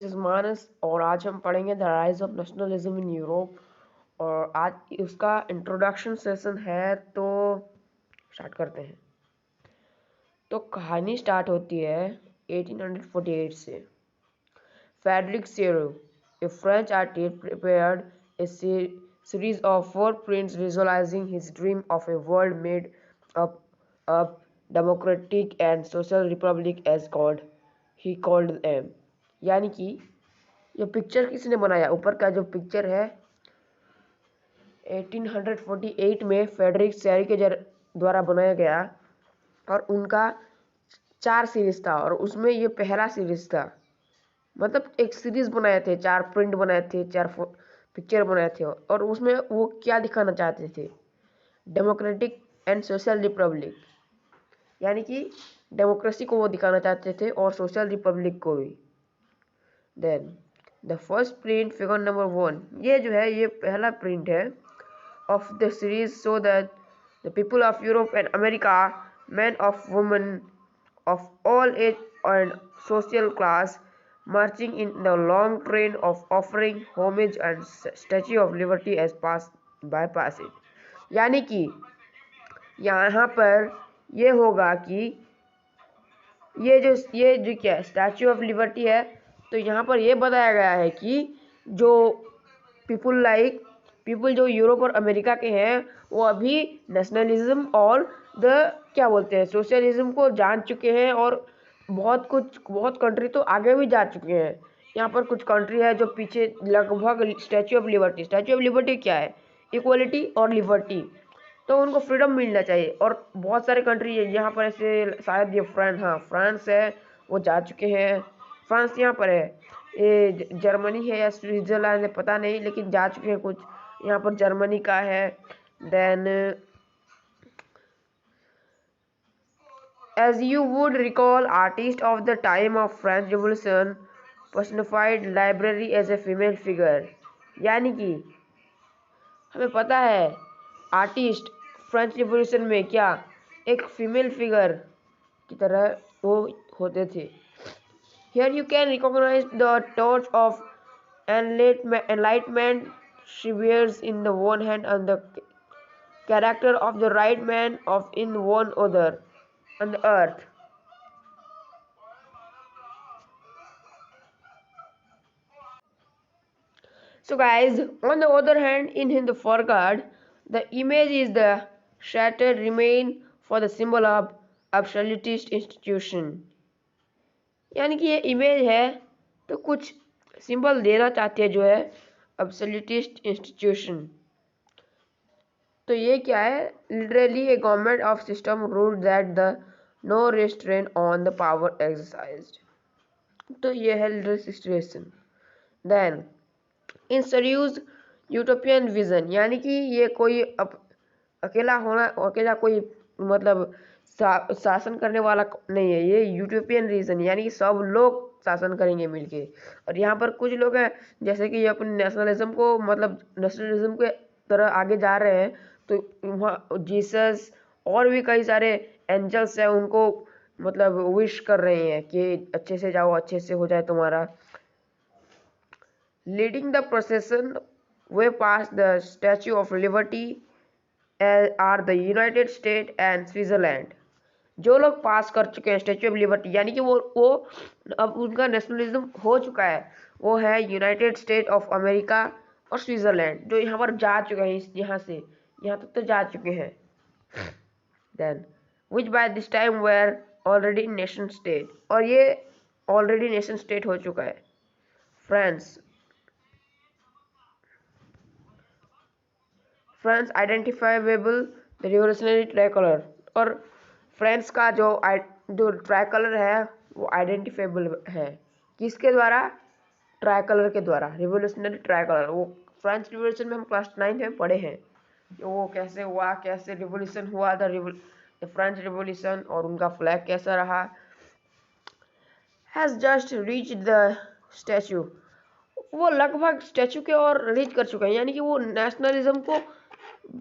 This is मानस और आज हम पढ़ेंगे the rise of nationalism in Europe. और आज उसका इंट्रोडक्शन सेशन है, तो स्टार्ट करते हैं। तो कहानी स्टार्ट होती है 1848 से। Frederic Sorrieu, a French artist, prepared a series of 4 prints visualizing his dream of a world made up of democratic and social republic as called he called them। यानी कि ये पिक्चर किसने बनाया? ऊपर का जो पिक्चर है 1848 में फेडरिक सेरी के द्वारा बनाया गया, और उनका 4 सीरीज था और उसमें ये पहला सीरीज था। मतलब एक सीरीज बनाए थे, 4 प्रिंट बनाए थे, 4 पिक्चर बनाए थे, और उसमें वो क्या दिखाना चाहते थे? डेमोक्रेटिक एंड सोशल रिपब्लिक, यानी कि डेमोक्रेसी को वो दिखाना चाहते थे और सोशल रिपब्लिक को भी। Then the first print figure number 1, ये जो है ये पहला प्रिंट है of the series, so that the people of Europe and America, men of women of all age and social class, marching in the long train of offering homage and Statue of Liberty as passage। यानी कि यहाँ पर ये होगा कि ये जो क्या स्टैचू ऑफ लिबर्टी है, तो यहाँ पर ये बताया गया है कि जो पीपल जो यूरोप और अमेरिका के हैं, वो अभी नेशनलिज्म और द क्या बोलते हैं सोशलिज्म को जान चुके हैं, और बहुत कंट्री तो आगे भी जा चुके हैं। यहाँ पर कुछ कंट्री है जो पीछे लगभग स्टैचू ऑफ लिबर्टी क्या है? इक्वलिटी और लिबर्टी, तो उनको फ्रीडम मिलना चाहिए। और बहुत सारे कंट्री है यहाँ पर, ऐसे शायद ये फ्रांस है, वो जा चुके हैं। फ्रांस यहाँ पर है, ये जर्मनी है या स्विट्जरलैंड है पता नहीं, लेकिन जा चुके हैं कुछ। यहाँ पर जर्मनी का है। Then as you would recall, artist of the time of French Revolution personified library as a female figure। यानी कि हमें पता है आर्टिस्ट फ्रेंच रिवॉल्यूशन में क्या एक फीमेल फिगर की तरह वो होते थे। Here you can recognize the torch of enlightenment she wears in the one hand, and the character of the right man of in one other on the earth। So guys, on the other hand, in the foreground, the image is the shattered remain for the symbol of absolutist institution। यानी कि ये image है तो कुछ symbol देना चाहती है, जो है एब्सोल्यूटिस्ट इंस्टीट्यूशन। तो ये क्या है? Literally a government of system rule that the no restrain on the power exercised. तो ये है literal situation. Then introduce utopian vision, यानी कि ये कोई अकेला कोई मतलब शासन करने वाला नहीं है, ये यूटोपियन रीजन, यानी कि सब लोग शासन करेंगे मिलके। और यहाँ पर कुछ लोग हैं जैसे कि ये अपने नेशनलिज्म को मतलब नेशनलिज्म के तरह आगे जा रहे हैं, तो वहाँ जीसस और भी कई सारे एंजल्स हैं, उनको मतलब विश कर रहे हैं कि अच्छे से जाओ, अच्छे से हो जाए तुम्हारा। Leading the procession way past the Statue of Liberty are the United States and Switzerland। जो लोग पास कर चुके हैं स्टैचू ऑफ लिबर्टी, यानी कि वो अब उनका नेशनलिज्म हो चुका है, वो है यूनाइटेड स्टेट ऑफ अमेरिका और स्विट्जरलैंड, जो यहाँ पर जा चुके हैं, यहाँ तक तो जा चुके हैं। Then which by this time were already nation state, और ये ऑलरेडी नेशन स्टेट हो चुका है। France identifiable the revolutionary tricolour, और फ्रांस का जो ट्राइकलर है वो आइडेंटिफाइबल है किसके द्वारा? ट्राइकलर के द्वारा, रिवोल्यूशनरी ट्राइकलर। वो फ्रेंच रिवोल्यूशन में हम क्लास 9 में पढ़े हैं, वो कैसे हुआ, कैसे रिवोल्यूशन हुआ द फ्रेंच रिवोल्यूशन, और उनका फ्लैग कैसा रहा। Has just reach the statue, वो लगभग स्टैचू के और रीच कर चुका है, यानी कि वो नेशनलिज्म को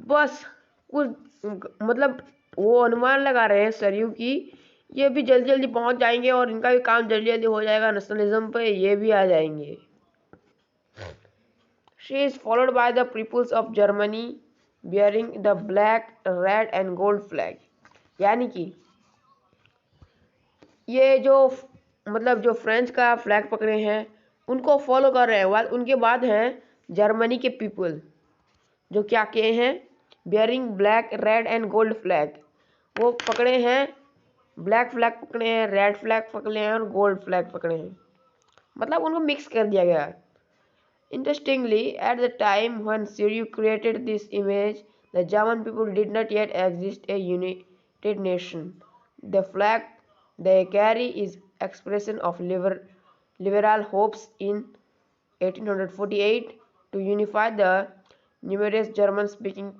बस कुछ मतलब वो अनुमान लगा रहे हैं सरयू की ये भी जल्दी जल्दी पहुंच जाएंगे और इनका भी काम जल्दी जल्दी हो जाएगा नेशनलिज्म पे, ये भी आ जाएंगे। She is followed by the peoples of Germany bearing the black red and gold flag, यानी कि ये जो मतलब जो फ्रेंच का फ्लैग पकड़े हैं उनको फॉलो कर रहे हैं। उनके बाद हैं जर्मनी के पीपल जो क्या किए हैं, bearing black red and gold flag, वो पकड़े हैं, ब्लैक फ्लैग पकड़े हैं, रेड फ्लैग पकड़े हैं और गोल्ड फ्लैग पकड़े हैं, मतलब उनको मिक्स कर दिया गया। Interestingly, at the time when Siriu created this image, the German people did not yet exist a united nation. The flag they carry is expression of liberal hopes in 1848 to unify the numerous German-speaking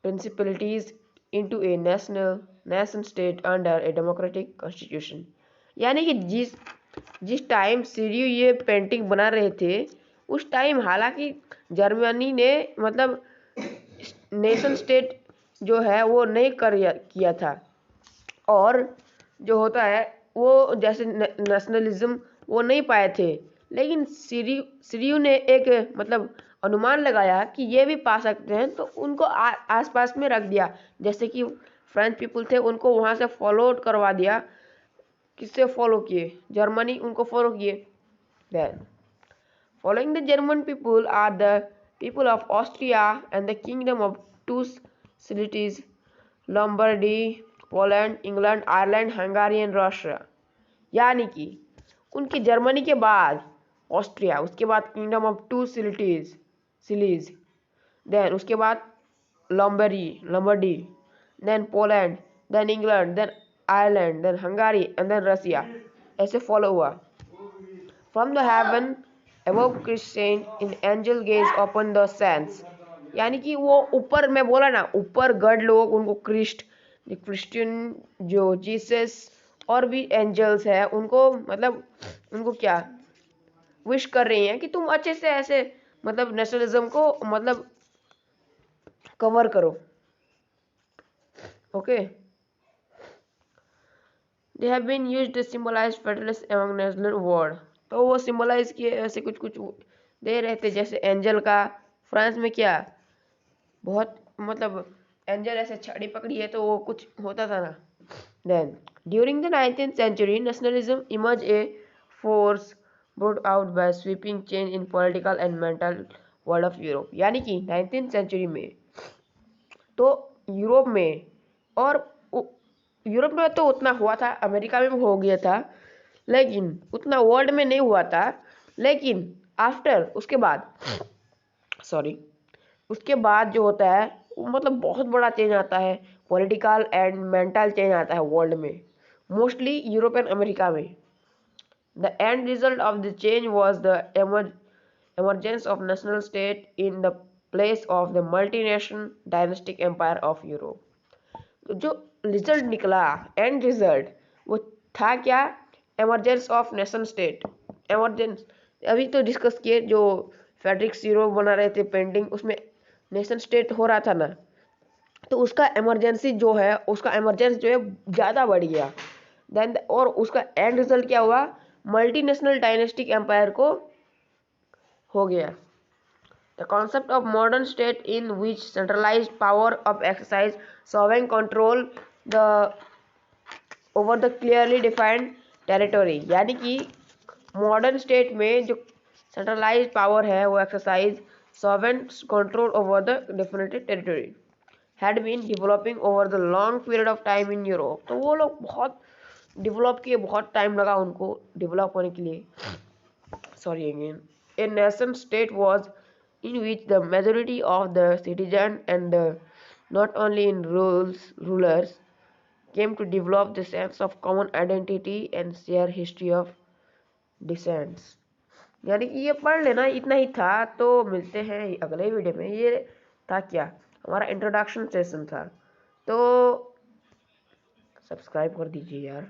principalities into a nation state under a democratic constitution। यानी कि जिस time सीरियो ये painting बना रहे थे उस time हालांकि Germany ने मतलब नेशन स्टेट जो है वो नहीं किया था, और जो होता है वो जैसे नेशनलिज्म वो नहीं पाए थे, लेकिन सीरियो ने एक मतलब अनुमान लगाया कि ये भी पा सकते हैं, तो उनको आसपास में रख दिया। जैसे कि फ्रेंच पीपल थे उनको वहाँ से फॉलो करवा दिया। किससे फॉलो किए? जर्मनी उनको फॉलो किए। Then following the German people are the people of Austria and the kingdom of two cities, Lombardy, Poland, England, Ireland, Hungary and Russia, यानी कि उनके जर्मनी के बाद ऑस्ट्रिया, उसके बाद kingdom of two Sicilies, then उसके बाद Lombardy, then Poland, then England, then Ireland, then Hungary and then Russia, ऐसे फॉलो हुआ। From the heaven above Christian in angel gaze upon the saints, यानी कि वो ऊपर, मैं बोला ना ऊपर गॉड लोग उनको क्रिश्चियन जो जीसस और भी एंजल्स है उनको मतलब उनको क्या विश कर रही हैं कि तुम अच्छे से ऐसे मतलब नेशनलिज्म को मतलब कवर करो। Okay, they have been used to symbolise federalist among national word, तो वो सिंबलाइज किए ऐसे कुछ कुछ दे रहे थे, जैसे एंजल का फ्रांस में क्या बहुत मतलब एंजल ऐसे छड़ी पकड़ी है तो वो कुछ होता था ना। Then during the 19th century nationalism emerge a force brought out by sweeping change in political and mental world of Europe, यानी कि 19th century में तो यूरोप में, और यूरोप में तो उतना हुआ था, अमेरिका में भी हो गया था, लेकिन उतना वर्ल्ड में नहीं हुआ था। लेकिन आफ्टर उसके बाद जो होता है मतलब बहुत बड़ा चेंज आता है, पॉलिटिकल एंड मेंटल चेंज आता है वर्ल्ड में, मोस्टली यूरोप एंड अमेरिका में। The end result of the change was the emergence of national state in the place of the multinational dynastic empire of Europe. जो result निकला and result वो था क्या? Emergence of nation state. Emergence अभी तो discuss किए, जो Frederick sero बना रहे थे पेंटिंग, उसमें नेशन स्टेट हो रहा था ना, तो उसका एमरजेंसी जो है उसका एमरजेंस जो है ज़्यादा बढ़ गया। देन और उसका एंड रिजल्ट क्या हुआ? मल्टीनेशनल डायनेस्टिक एम्पायर को हो गया। The concept of modern state in which centralized power of exercise sovereign control the over the clearly defined territory, यानी कि मॉडर्न स्टेट में जो सेंट्रलाइज्ड पावर है वो exercise sovereign control over the definite territory had been developing over the long period of time in Europe। तो वो लोग बहुत डेवलप किए, बहुत टाइम लगा उनको डेवलप होने के लिए। Sorry again, a nation state was in which the majority of the citizens and the not only in rulers came to develop the sense of common identity and share history of descents। यानी कि ये पढ़ लेना, इतना ही था। तो मिलते हैं अगले वीडियो में। ये था क्या, हमारा इंट्रोडक्शन सेशन था, तो सब्सक्राइब कर दीजिए यार।